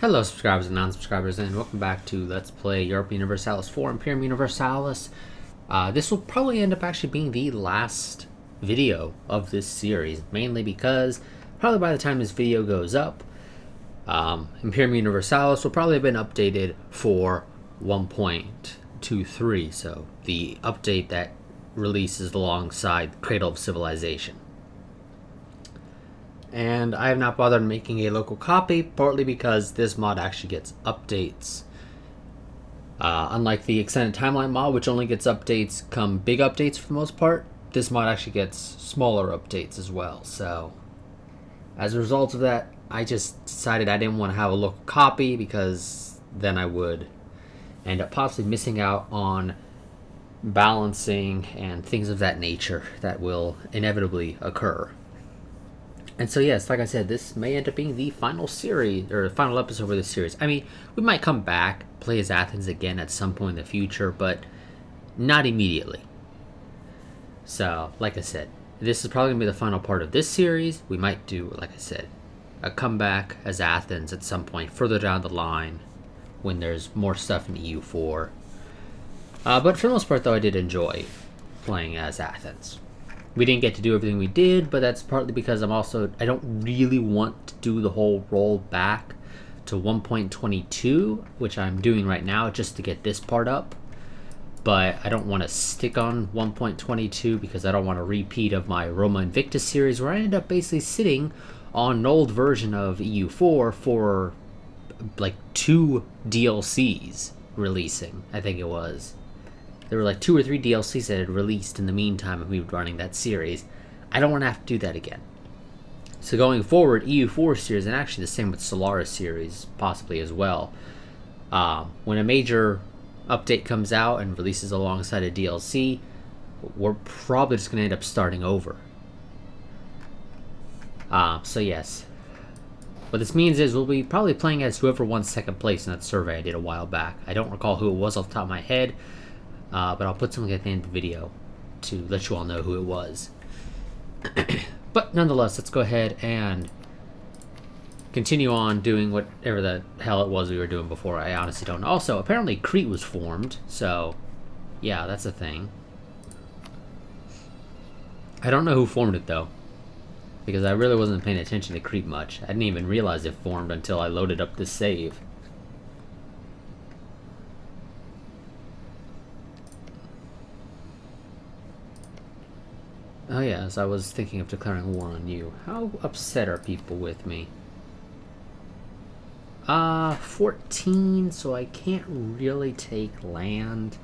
Hello subscribers and non-subscribers, and welcome back to Let's Play Imperium Universalis 4 Imperium Universalis. This will probably end up actually being the last video of this series, mainly because probably by the time this video goes up, Imperium Universalis will probably have been updated for 1.23, so the update that releases alongside Cradle of Civilization. And I have not bothered making a local copy, partly because this mod actually gets updates. Unlike the extended timeline mod, which only gets updates come big updates for the most part, this mod actually gets smaller updates as well. So, as a result of that, I just decided I didn't want to have a local copy because then I would end up possibly missing out on balancing and things of that nature that will inevitably occur. And so yes, like I said, this may end up being the final series, or the final episode of this series. I mean, we might come back, play as Athens again at some point in the future, but not immediately. So, like I said, this is probably going to be the final part of this series. We might do, like I said, a comeback as Athens at some point further down the line when there's more stuff in EU4. But for the most part, though, I did enjoy playing as Athens. We didn't get to do everything we did, but that's partly because I don't really want to do the whole roll back to 1.22, which I'm doing right now just to get this part up. But I don't want to stick on 1.22 because I don't want a repeat of my Roma Invictus series where I ended up basically sitting on an old version of EU4 for like 2 DLCs releasing, I think it was. There were like 2 or 3 DLCs that had released in the meantime of me running that series. I don't want to have to do that again. So going forward, EU4 series, and actually the same with Solaris series, possibly as well. When a major update comes out and releases alongside a DLC, we're probably just going to end up starting over. So yes. What this means is we'll be probably playing as whoever won second place in that survey I did a while back. I don't recall who it was off the top of my head. But I'll put something at the end of the video to let you all know who it was. But nonetheless, let's go ahead and continue on doing whatever the hell it was we were doing before. I honestly don't know. Also, apparently Crete was formed, so yeah, that's a thing. I don't know who formed it though, because I really wasn't paying attention to Crete much. I didn't even realize it formed until I loaded up this save. Oh yes, I was thinking of declaring war on you. How upset are people with me? 14, so I can't really take land.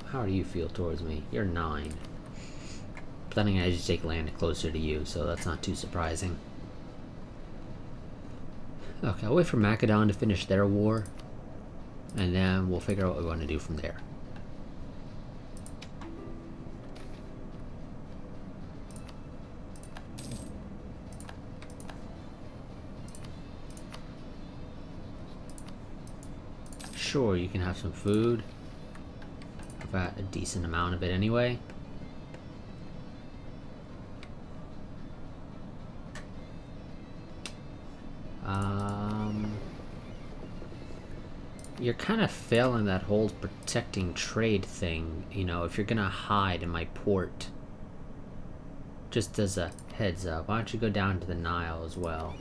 How do you feel towards me? You're 9. But then I just take land closer to you, so that's not too surprising. Okay, I'll wait for Macedon to finish their war, and then we'll figure out what we want to do from there. Sure, you can have some food. I've got a decent amount of it anyway. You're kind of failing that whole protecting trade thing, you know, if you're gonna hide in my port. Just as a heads up, why don't you go down to the Nile as well?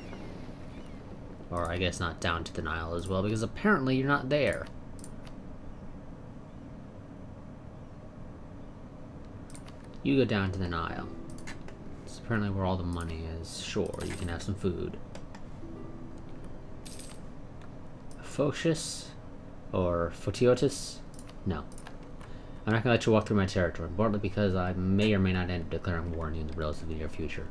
Or I guess not down to the Nile as well, because apparently you're not there. You go down to the Nile. It's apparently where all the money is. Sure, you can have some food. Photius? Or Photiotis? No. I'm not gonna let you walk through my territory, partly because I may or may not end up declaring war on you in the relatively near future.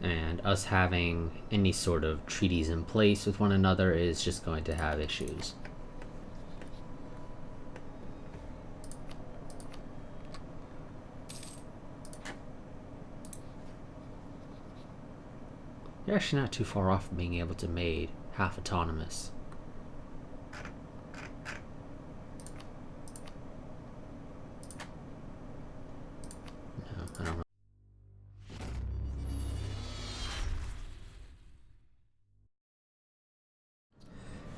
And us having any sort of treaties in place with one another is just going to have issues. You're actually not too far off from being able to made half autonomous.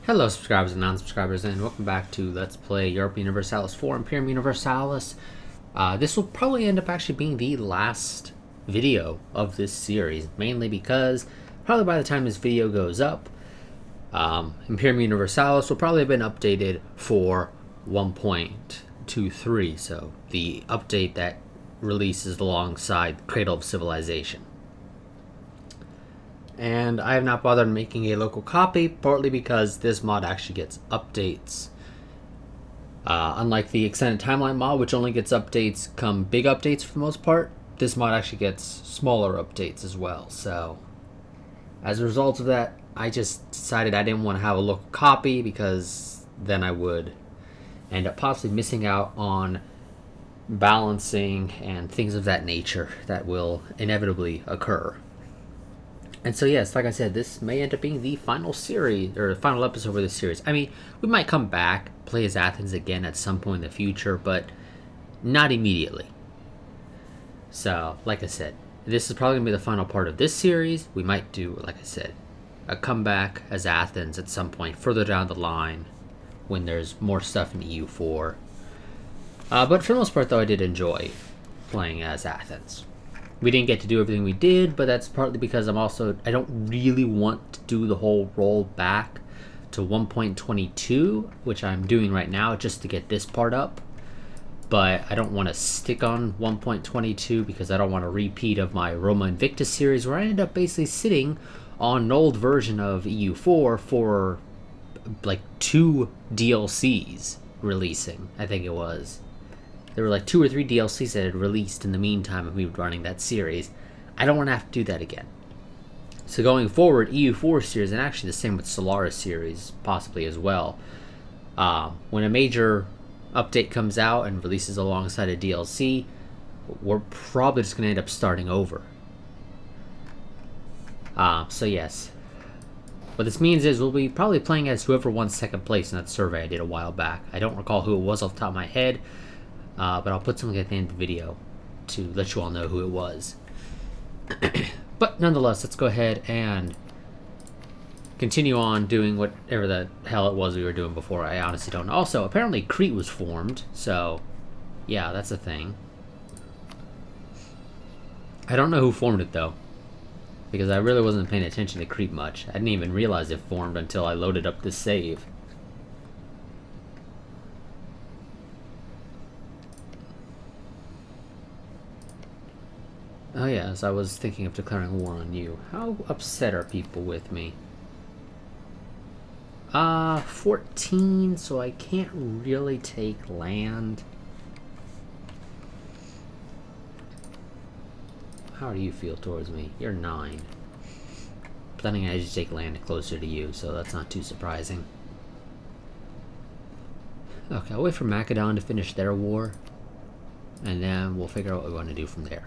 Hello subscribers and non-subscribers, and welcome back to Let's Play Imperium Universalis 4 Imperium Universalis. This will probably end up actually being the last video of this series, mainly because probably by the time this video goes up, Imperium Universalis will probably have been updated for 1.23, so the update that releases alongside Cradle of Civilization. And I have not bothered making a local copy, partly because this mod actually gets updates. Unlike the extended timeline mod, which only gets updates come big updates for the most part, this mod actually gets smaller updates as well. So, as a result of that, I just decided I didn't want to have a local copy because then I would end up possibly missing out on balancing and things of that nature that will inevitably occur. And so yes, like I said, this may end up being the final series, or the final episode of this series. I mean, we might come back, play as Athens again at some point in the future, but not immediately. So, like I said, this is probably going to be the final part of this series. We might do, like I said, a comeback as Athens at some point further down the line when there's more stuff in EU4. But for the most part, though, I did enjoy playing as Athens. We didn't get to do everything we did, but that's partly because I don't really want to do the whole roll back to 1.22, which I'm doing right now just to get this part up. But I don't want to stick on 1.22 because I don't want a repeat of my Roma Invictus series where I ended up basically sitting on an old version of EU4 for like 2 DLCs releasing, I think it was. There were like 2 or 3 DLCs that had released in the meantime of me running that series. I don't want to have to do that again. So going forward, EU4 series, and actually the same with Solaris series, possibly as well. When a major update comes out and releases alongside a DLC, we're probably just going to end up starting over. So yes. What this means is we'll be probably playing as whoever won second place in that survey I did a while back. I don't recall who it was off the top of my head. But I'll put something at the end of the video to let you all know who it was. But nonetheless, let's go ahead and continue on doing whatever the hell it was we were doing before. I honestly don't know. Also, apparently Crete was formed, so yeah, that's a thing. I don't know who formed it though, because I really wasn't paying attention to Crete much. I didn't even realize it formed until I loaded up this save. Oh yes, I was thinking of declaring war on you. How upset are people with me? 14, so I can't really take land. How do you feel towards me? You're 9. But then I just take land closer to you, so that's not too surprising. Okay, I'll wait for Macedon to finish their war, and then we'll figure out what we want to do from there.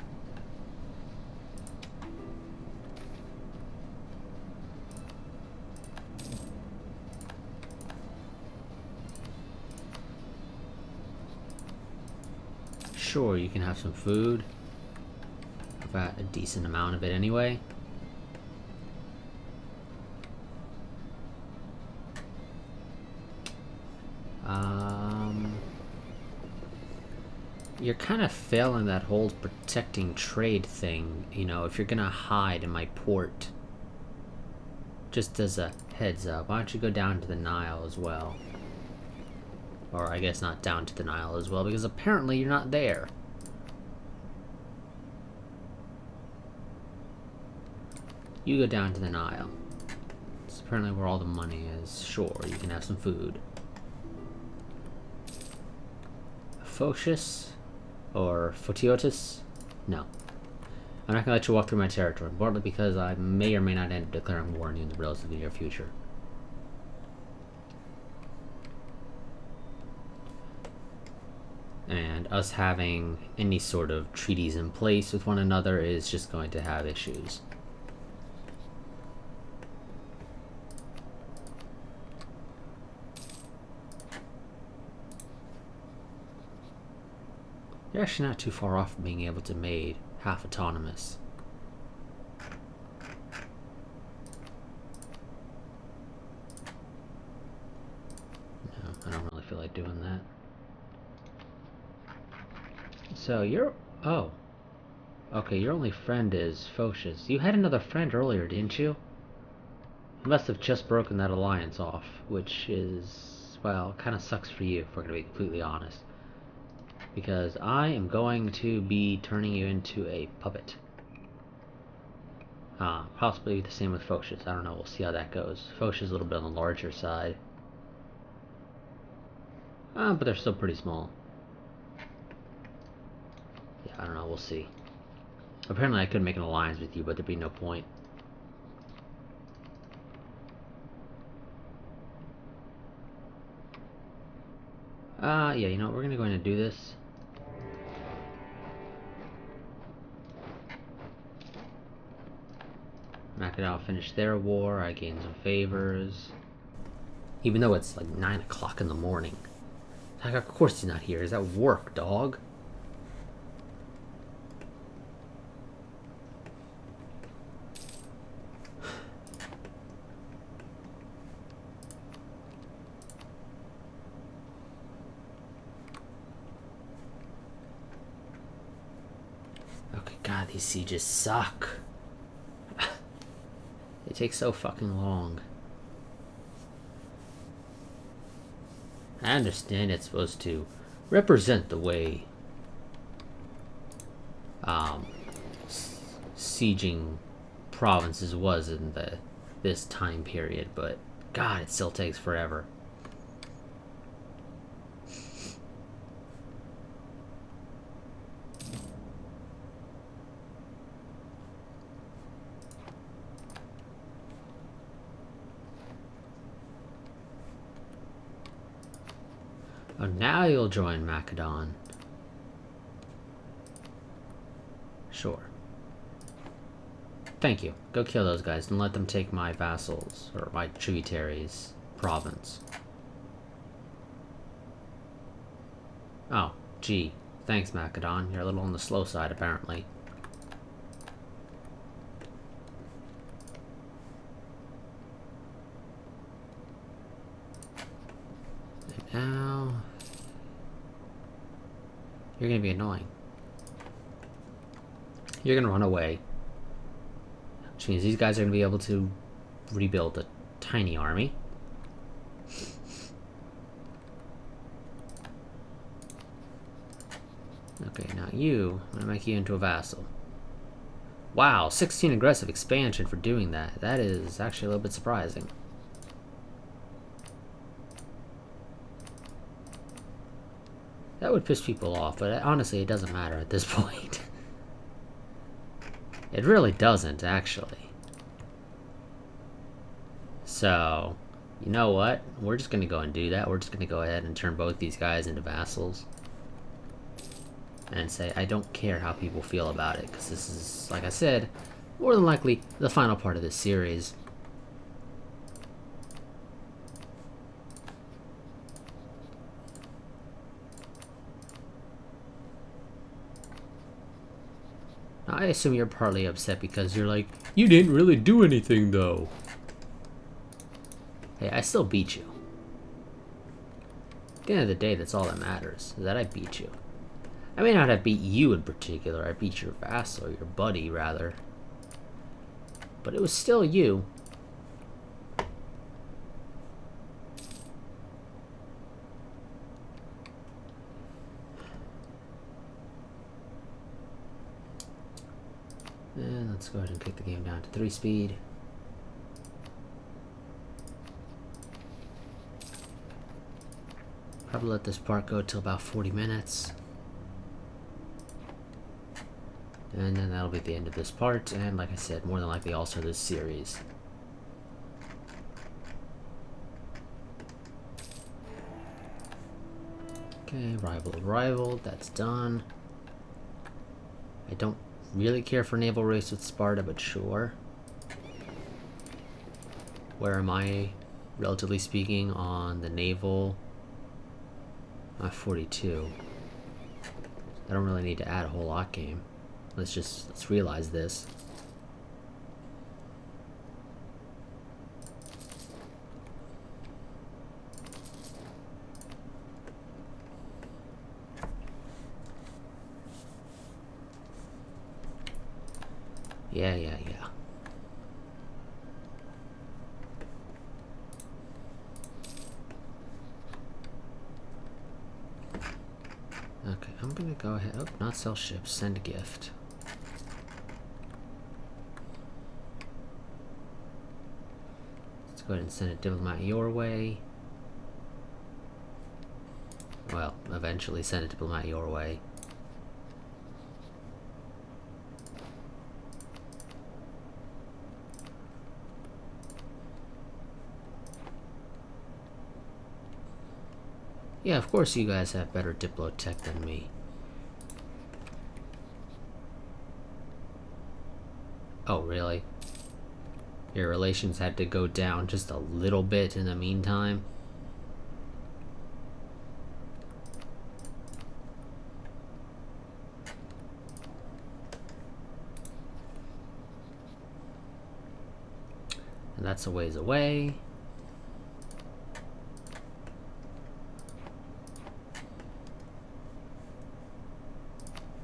Sure, you can have some food. I've got a decent amount of it anyway. You're kind of failing that whole protecting trade thing, you know, if you're gonna hide in my port. Just as a heads up, why don't you go down to the Nile as well? Or I guess not down to the Nile as well, because apparently you're not there. You go down to the Nile. It's apparently where all the money is. Sure, you can have some food. Photius? Or Photiotis? No. I'm not gonna let you walk through my territory, partly because I may or may not end up declaring war on you in the relatively near future. And us having any sort of treaties in place with one another is just going to have issues. You're actually not too far off from being able to made half autonomous. like doing that. So you're... Oh. Okay, your only friend is Phocius. You had another friend earlier, didn't you? You must have just broken that alliance off, which is... well, kind of sucks for you, if we're going to be completely honest. Because I am going to be turning you into a puppet. Possibly the same with Phocius. I don't know, we'll see how that goes. Phocius is a little bit on the larger side. But they're still pretty small. Yeah, I don't know, we'll see. Apparently I could make an alliance with you, but there'd be no point. Yeah, you know what, we're gonna go ahead and do this. Macedon finished their war, I gained some favors. Even though it's like 9 o'clock in the morning. Like, of course he's not here, he's at work, dog. Okay, God, these sieges suck. They take so fucking long. I understand it's supposed to represent the way sieging provinces was in this time period, but God, it still takes forever. Oh, now you'll join Macedon. Sure. Thank you. Go kill those guys and let them take my vassals, or my tributaries, province. Oh, gee. Thanks, Macedon. You're a little on the slow side, apparently. And now... you're gonna be annoying. You're gonna run away. Which means these guys are gonna be able to rebuild a tiny army. Okay, now you, I'm gonna make you into a vassal. Wow, 16 aggressive expansion for doing that. That is actually a little bit surprising. That would piss people off, but honestly, it doesn't matter at this point. It really doesn't, actually. So, you know what? We're just gonna go and do that. We're just gonna go ahead and turn both these guys into vassals. And say, I don't care how people feel about it, because this is, like I said, more than likely the final part of this series. I assume you're partly upset because you're like, you didn't really do anything though. Hey, I still beat you. At the end of the day, that's all that matters, is that I beat you. I may not have beat you in particular, I beat your vassal, your buddy rather. But it was still you. And let's go ahead and kick the game down to 3 speed. Probably let this part go till about 40 minutes. And then that'll be the end of this part, and like I said, more than likely also this series. Okay, rival, that's done. I don't really care for naval race with Sparta, but sure. Where am I, relatively speaking, on the naval? I'm 42. I don't really need to add a whole lot game. Let's realize this. Yeah, yeah, yeah. Okay, I'm gonna go ahead. Oh, not sell ships. Send a gift. Let's go ahead and send a diplomat your way. Well, eventually send a diplomat your way. Yeah, of course you guys have better diplotech than me. Oh, really? Your relations had to go down just a little bit in the meantime? And that's a ways away.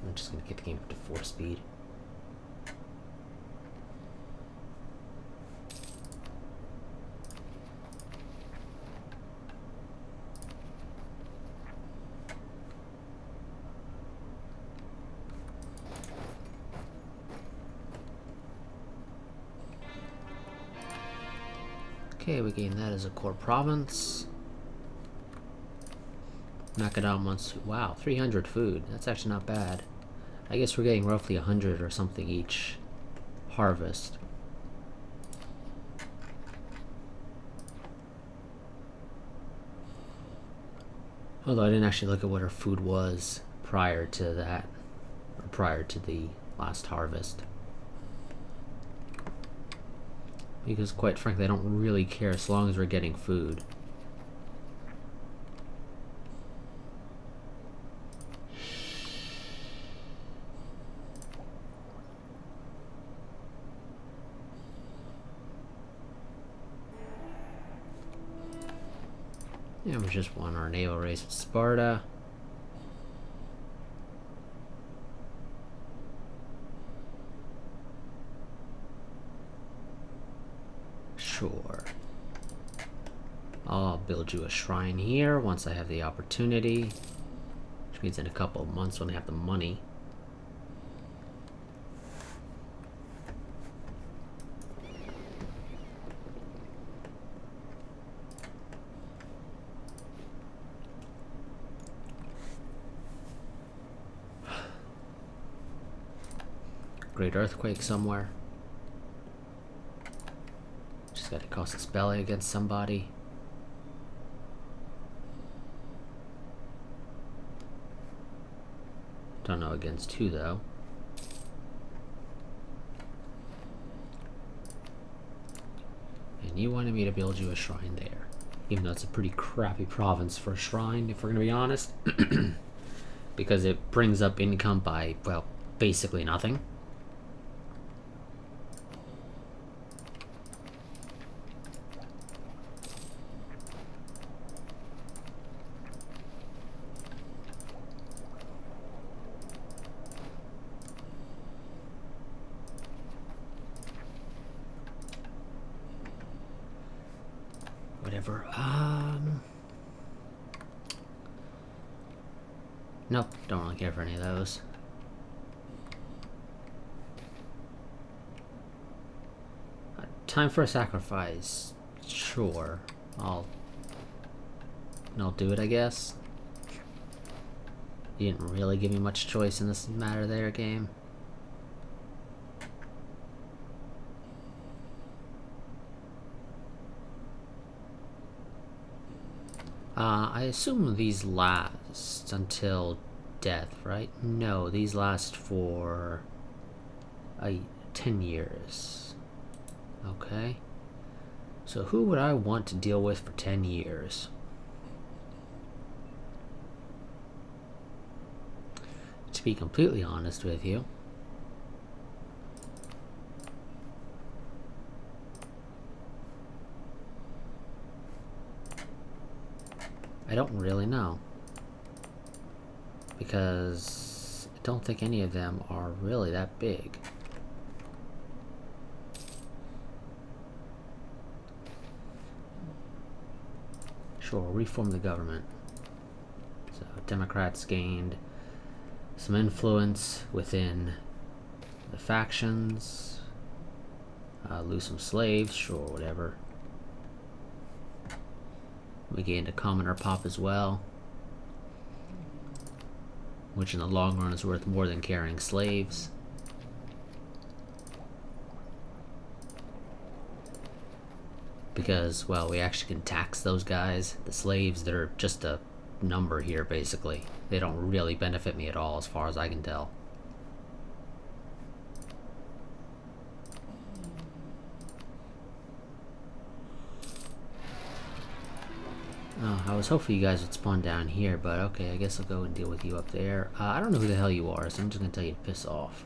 I'm just gonna get the game up to 4 speed. Okay, we gain that as a core province. Knock it out once. Wow, 300 food. That's actually not bad. I guess we're getting roughly 100 or something each harvest. Although I didn't actually look at what our food was prior to that, or prior to the last harvest. Because quite frankly, I don't really care as long as we're getting food. Yeah, we just won our naval race with Sparta. Sure. I'll build you a shrine here once I have the opportunity. Which means in a couple of months when I have the money. Great earthquake somewhere. Just gotta cast a spell against somebody. Don't know against who though. And you wanted me to build you a shrine there. Even though it's a pretty crappy province for a shrine, if we're gonna be honest. Because it brings up income by, well, basically nothing. Whatever. Nope, don't really care for any of those. Time for a sacrifice. Sure. I'll do it, I guess. You didn't really give me much choice in this matter there, game. I assume these last until death, right? No, these last for 10 years. Okay. So who would I want to deal with for 10 years? To be completely honest with you, I don't really know. Because I don't think any of them are really that big. Sure, reform the government. So Democrats gained some influence within the factions. Lose some slaves, sure, whatever. We gained a commoner pop as well, which in the long run is worth more than carrying slaves. Because, well, we actually can tax those guys. The slaves, they're just a number here, basically. They don't really benefit me at all, as far as I can tell. Oh, I was hoping you guys would spawn down here, but okay, I guess I'll go and deal with you up there. I don't know who the hell you are, so I'm just gonna tell you to piss off.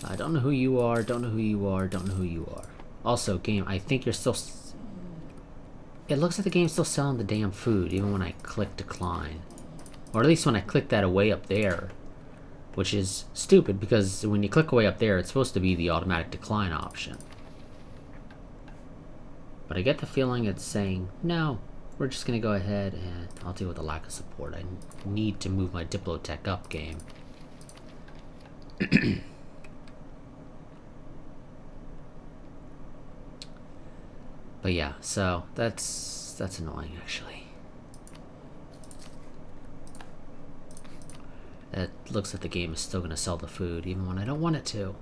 I don't know who you are, don't know who you are, don't know who you are. Also, game, I think you're still... It looks like the game's still selling the damn food, even when I click decline. Or at least when I click that away up there. Which is stupid, because when you click away up there, it's supposed to be the automatic decline option. But I get the feeling it's saying, no, we're just gonna go ahead and I'll deal with the lack of support. I need to move my Diplotech up, game. But yeah, so that's annoying, actually. It looks like the game is still gonna sell the food, even when I don't want it to.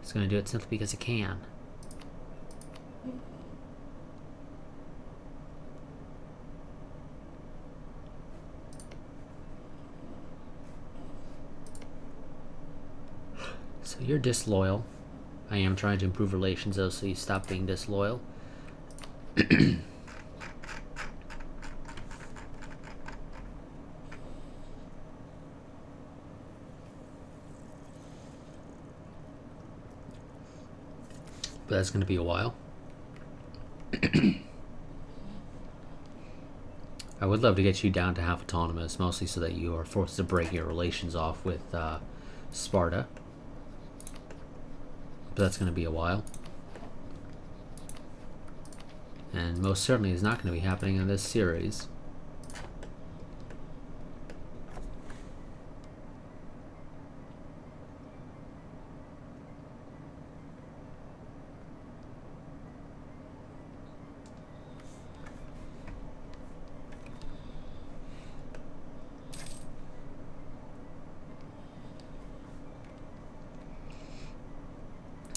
It's gonna do it simply because it can. So you're disloyal. I am trying to improve relations though, so you stop being disloyal. But that's going to be a while. I would love to get you down to half autonomous, mostly so that you are forced to break your relations off with Sparta. But that's going to be a while. And most certainly is not going to be happening in this series.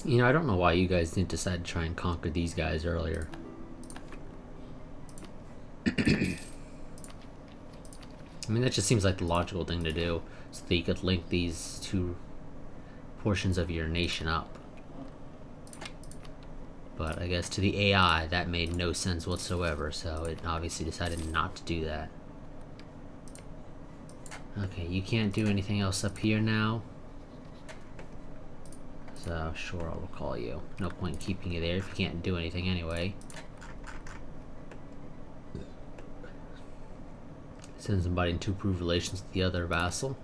You know, I don't know why you guys didn't decide to try and conquer these guys earlier. I mean, that just seems like the logical thing to do, so that you could link these two portions of your nation up. But I guess to the AI, that made no sense whatsoever, so it obviously decided not to do that. Okay, you can't do anything else up here now. So, sure, I'll recall you. No point in keeping you there if you can't do anything anyway. Send somebody to improve relations with the other vassal.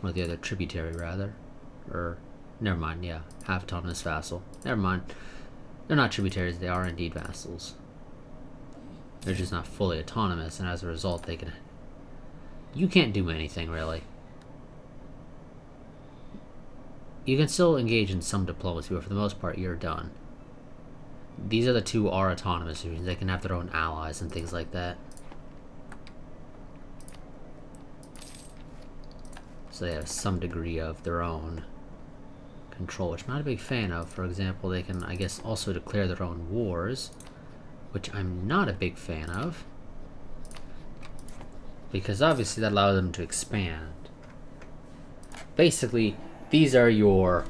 Or the other tributary, rather. Or, never mind, yeah. Half autonomous vassal. Never mind. They're not tributaries, they are indeed vassals. They're just not fully autonomous, and as a result, they can... You can't do anything, really. You can still engage in some diplomacy, but for the most part, you're done. These other two are autonomous regions. They can have their own allies and things like that. So they have some degree of their own control, which I'm not a big fan of. For example, they can, I guess, also declare their own wars, which I'm not a big fan of. Because obviously that allows them to expand. Basically, these are your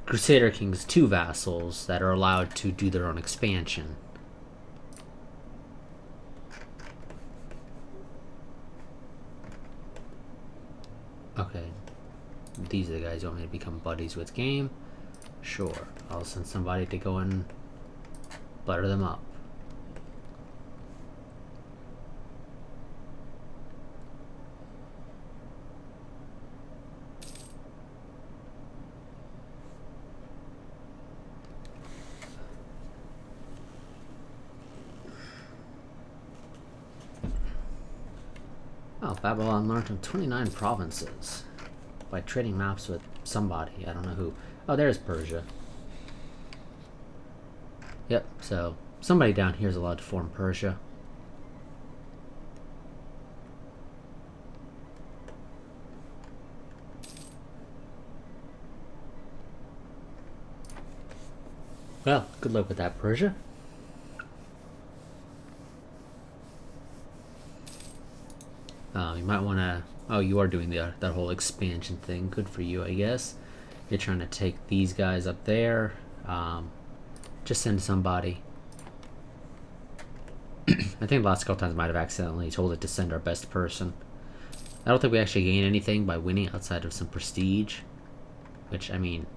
Crusader Kings 2 vassals that are allowed to do their own expansion. Okay. These are the guys you want me to become buddies with, game? Sure. I'll send somebody to go and butter them up. Babylon learned of 29 provinces by trading maps with somebody. I don't know who. Oh, there's Persia. Yep, so somebody down here is allowed to form Persia. Well, good luck with that, Persia. You might want to... Oh, you are doing that whole expansion thing. Good for you, I guess. You're trying to take these guys up there. Just send somebody. I think the last couple times I might have accidentally told it to send our best person. I don't think we actually gain anything by winning outside of some prestige. Which, I mean,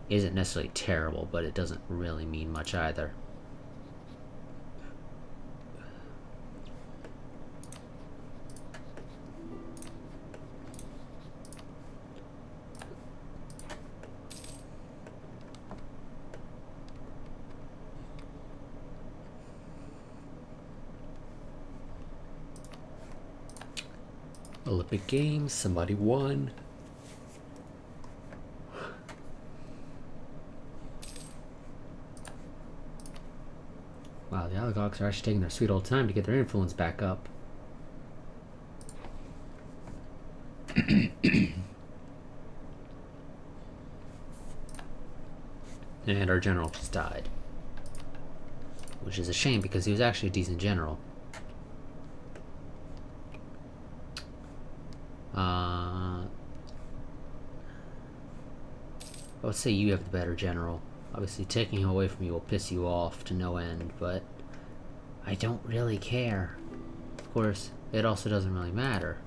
isn't necessarily terrible, but it doesn't really mean much either. Olympic Games, somebody won. Wow, the oligarchs are actually taking their sweet old time to get their influence back up. And our general just died. Which is a shame because he was actually a decent general. Let's say you have the better general. Obviously, taking him away from you will piss you off to no end, but I don't really care. Of course, it also doesn't really matter.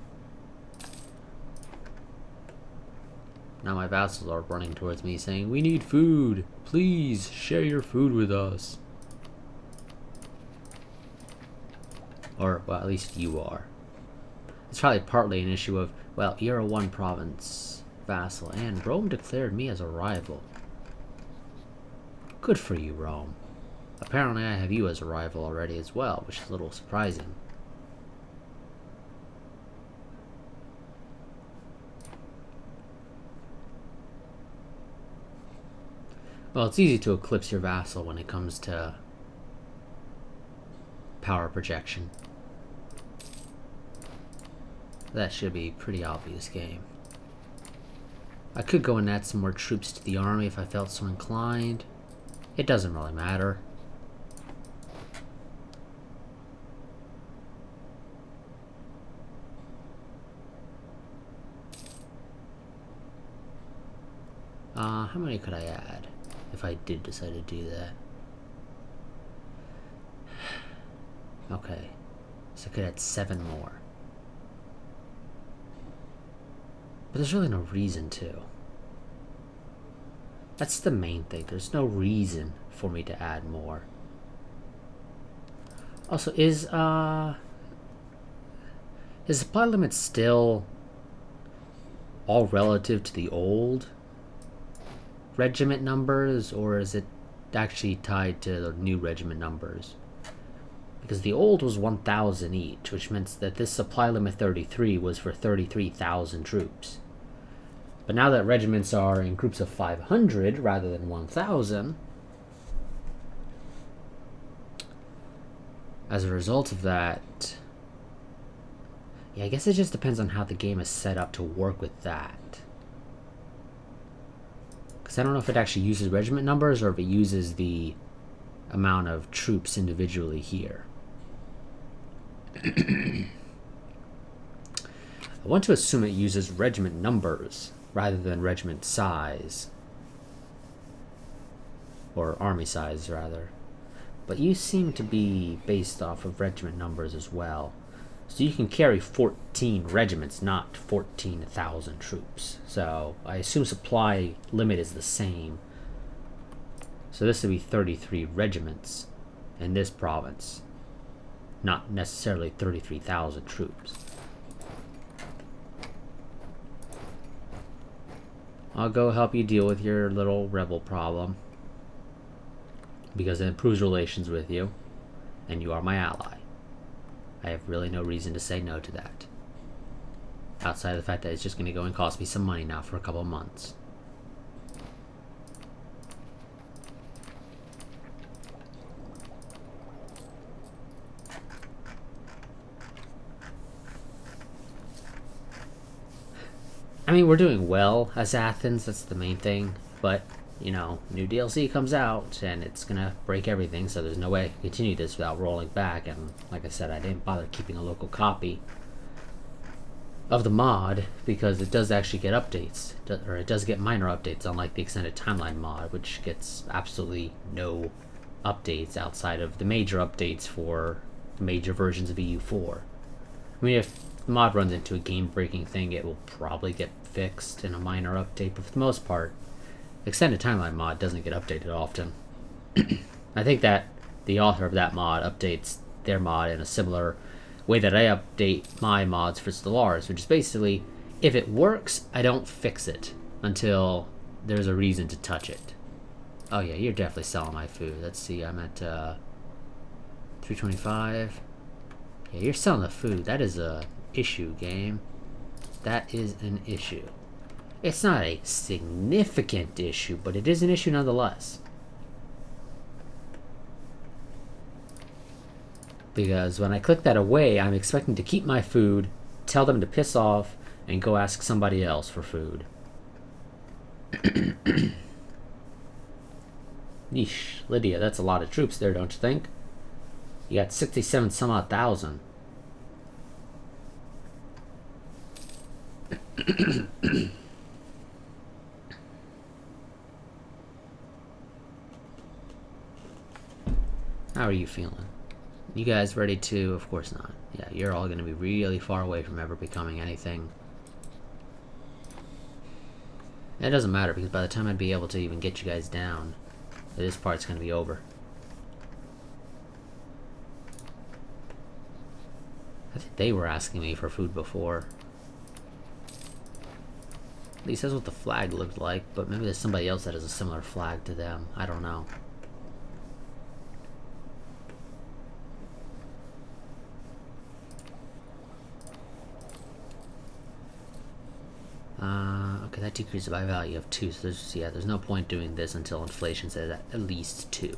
Now my vassals are running towards me saying, "We need food! Please, share your food with us." Or, well, at least you are. It's probably partly an issue of, well, you're a one province vassal, and Rome declared me as a rival. Good for you, Rome. Apparently I have you as a rival already as well, which is a little surprising. Well, it's easy to eclipse your vassal when it comes to power projection. That should be a pretty obvious game. I could go and add some more troops to the army if I felt so inclined. It doesn't really matter. How many could I add if I did decide to do that? Okay, so I could add 7 more. But there's really no reason to. That's the main thing. There's no reason for me to add more. Also, is supply limit still all relative to the old regiment numbers, or is it actually tied to the new regiment numbers? Because the old was 1,000 each, which meant that this supply limit 33 was for 33,000 troops. But now that regiments are in groups of 500 rather than 1,000, as a result of that, yeah, I guess it just depends on how the game is set up to work with that. Because I don't know if it actually uses regiment numbers or if it uses the amount of troops individually here. I want to assume it uses regiment numbers rather than regiment size. Or army size, rather. But you seem to be based off of regiment numbers as well. So you can carry 14 regiments, not 14,000 troops. So I assume supply limit is the same. So this would be 33 regiments in this province. Not necessarily 33,000 troops. I'll go help you deal with your little rebel problem, because it improves relations with you, and you are my ally. I have really no reason to say no to that. Outside of the fact that it's just going to go and cost me some money now for a couple of months. I mean, we're doing well as Athens, that's the main thing, but, you know, new DLC comes out, and it's gonna break everything, so there's no way I can continue this without rolling back, and like I said, I didn't bother keeping a local copy of the mod, because it does actually get updates, or it does get minor updates, unlike the Extended Timeline mod, which gets absolutely no updates outside of the major updates for major versions of EU4. I mean, if the mod runs into a game-breaking thing, it will probably get fixed in a minor update, but for the most part, Extended Timeline mod doesn't get updated often. I think that the author of that mod updates their mod in a similar way that I update my mods for Stellaris, which is basically, if it works, I don't fix it until there's a reason to touch it. Oh yeah, you're definitely selling my food. Let's see, I'm at 325. Yeah, you're selling the food. That is a issue, game. That is an issue. It's not a significant issue, but it is an issue nonetheless. Because when I click that away, I'm expecting to keep my food, tell them to piss off, and go ask somebody else for food. Yeesh, Lydia, that's a lot of troops there, don't you think? You got 67 some odd thousand. How are you feeling? You guys ready to? Of course not. Yeah, you're all going to be really far away from ever becoming anything. And it doesn't matter, because by the time I'd be able to even get you guys down, this part's going to be over. I think they were asking me for food before. At least that's what the flag looked like, but maybe there's somebody else that has a similar flag to them. I don't know. Okay, that decreases by value of 2, so there's no point doing this until inflation's at least 2.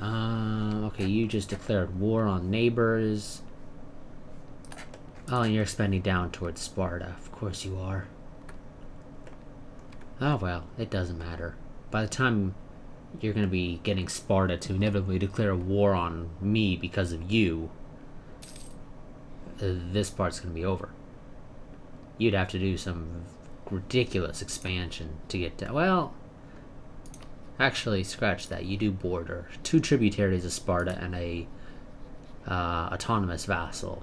Okay, you just declared war on neighbors. Oh, and you're expanding down towards Sparta. Of course you are. Oh well, it doesn't matter. By the time you're going to be getting Sparta to inevitably declare a war on me because of you, this part's going to be over. You'd have to do some ridiculous expansion to get to... Well, actually, scratch that. You do border 2 tributaries of Sparta and a autonomous vassal.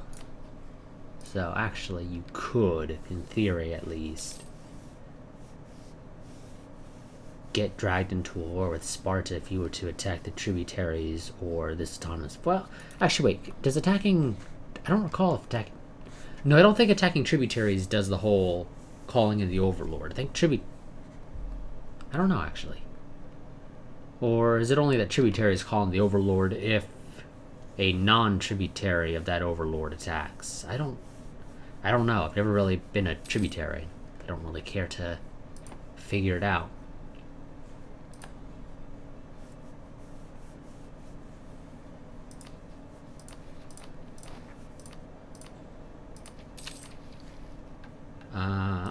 So actually, you could, in theory at least, get dragged into a war with Sparta if you were to attack the tributaries or this autonomous... Well, actually, wait. Does attacking... I don't recall if attacking... No, I don't think attacking tributaries does the whole calling in the Overlord. I think I don't know, actually. Or is it only that tributaries call in the Overlord if a non-tributary of that Overlord attacks? I don't know. I've never really been a tributary. I don't really care to figure it out.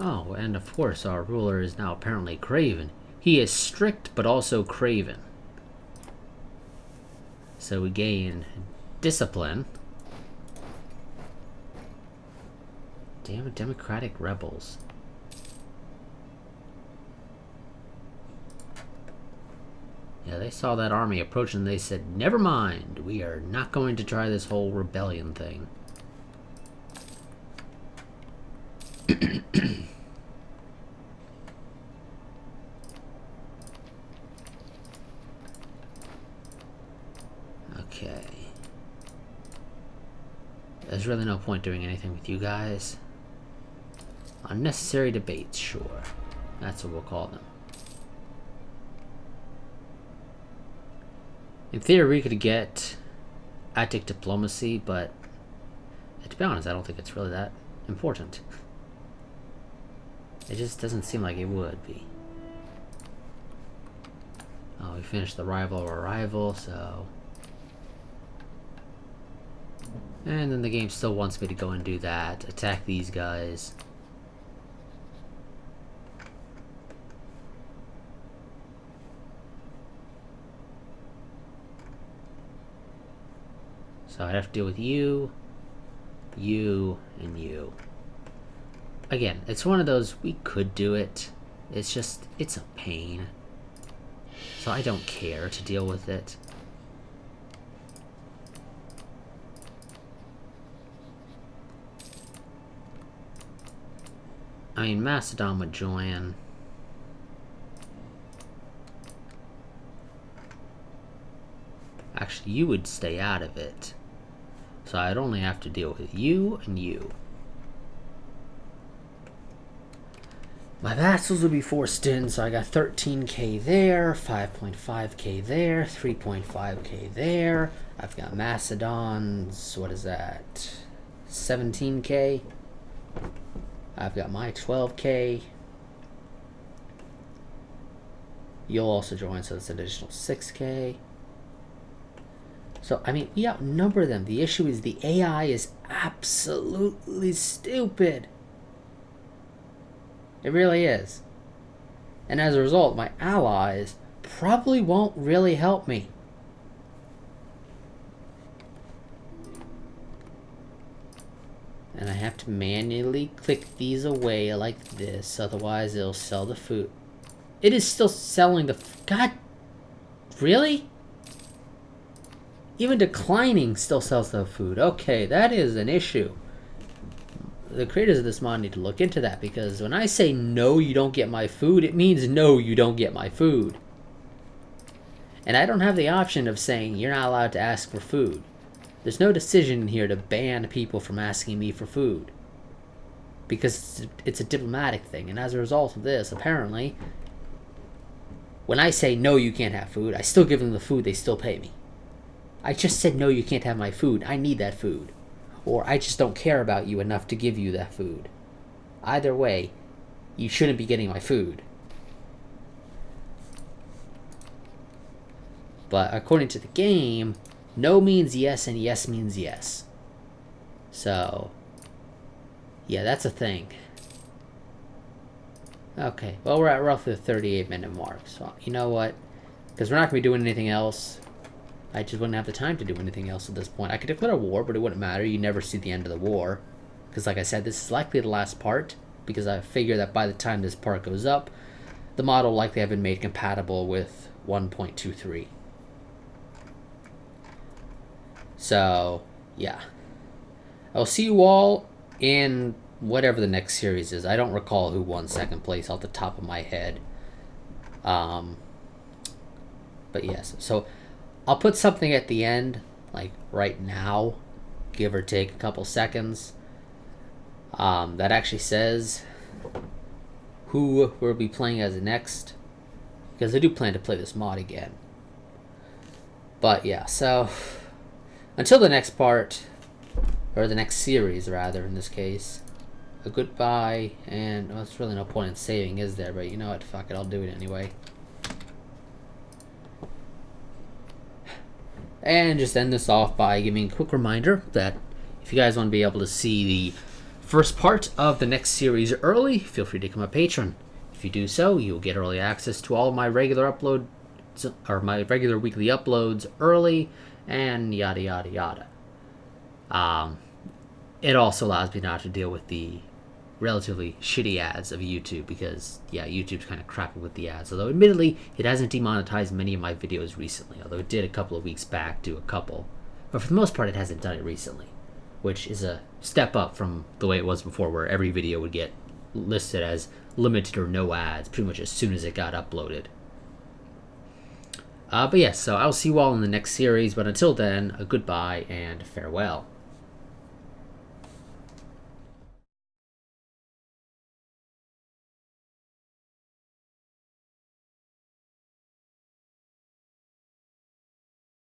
Oh, and of course our ruler is now apparently craven. He is strict, but also craven. So we gain discipline. Damn it, democratic rebels. Yeah, they saw that army approaching and they said, never mind, we are not going to try this whole rebellion thing. Okay. There's really no point doing anything with you guys. Unnecessary debates, sure. That's what we'll call them. In theory, we could get Attic diplomacy, but to be honest, I don't think it's really that important. It just doesn't seem like it would be. Oh, we finished the rival of our rival, so... And then the game still wants me to go and do that. Attack these guys. So I'd have to deal with you, you, and you. Again, it's one of those, we could do it. It's just, it's a pain. So I don't care to deal with it. I mean, Macedon would join. Actually, you would stay out of it. So I'd only have to deal with you and you. My vassals would be forced in, so I got 13k there, 5.5k there, 3.5k there. I've got Macedon's, what is that? 17k. I've got my 12k. You'll also join, so that's an additional 6k. So, I mean, we outnumber them. The issue is the AI is absolutely stupid. It really is. And as a result, my allies probably won't really help me. And I have to manually click these away like this, otherwise it'll sell the food. It is still selling the... God, really? Even declining still sells the food. Okay, that is an issue. The creators of this mod need to look into that, because when I say no, you don't get my food, it means no, you don't get my food. And I don't have the option of saying you're not allowed to ask for food. There's no decision here to ban people from asking me for food, because it's a diplomatic thing. And as a result of this, apparently, when I say no, you can't have food, I still give them the food, they still pay me. I just said no, you can't have my food, I need that food. Or I just don't care about you enough to give you that food. Either way, you shouldn't be getting my food. But according to the game, no means yes and yes means yes. So, yeah, that's a thing. Okay, well, we're at roughly the 38-minute mark. So, you know what? Because we're not going to be doing anything else. I just wouldn't have the time to do anything else at this point. I could declare a war, but it wouldn't matter. You never see the end of the war. Because like I said, this is likely the last part. Because I figure that by the time this part goes up, the mod will likely have been made compatible with 1.23. So, yeah. I'll see you all in whatever the next series is. I don't recall who won second place off the top of my head. But yes, so I'll put something at the end, like right now, give or take a couple seconds, that actually says who we'll be playing as next, because I do plan to play this mod again. But yeah, so until the next part, or the next series rather in this case, a goodbye, and well, there's really no point in saving, is there? But you know what, fuck it, I'll do it anyway. And just end this off by giving a quick reminder that if you guys want to be able to see the first part of the next series early, feel free to become a patron. If you do so, you'll get early access to all of my regular uploads, or my regular weekly uploads early, and yada yada yada. It also allows me not to deal with the relatively shitty ads of YouTube, because yeah, YouTube's kind of crappy with the ads, although admittedly it hasn't demonetized many of my videos recently, although it did a couple of weeks back do a couple, but for the most part it hasn't done it recently, which is a step up from the way it was before, where every video would get listed as limited or no ads pretty much as soon as it got uploaded. But yes, so I'll see you all in the next series, but until then, a goodbye and farewell.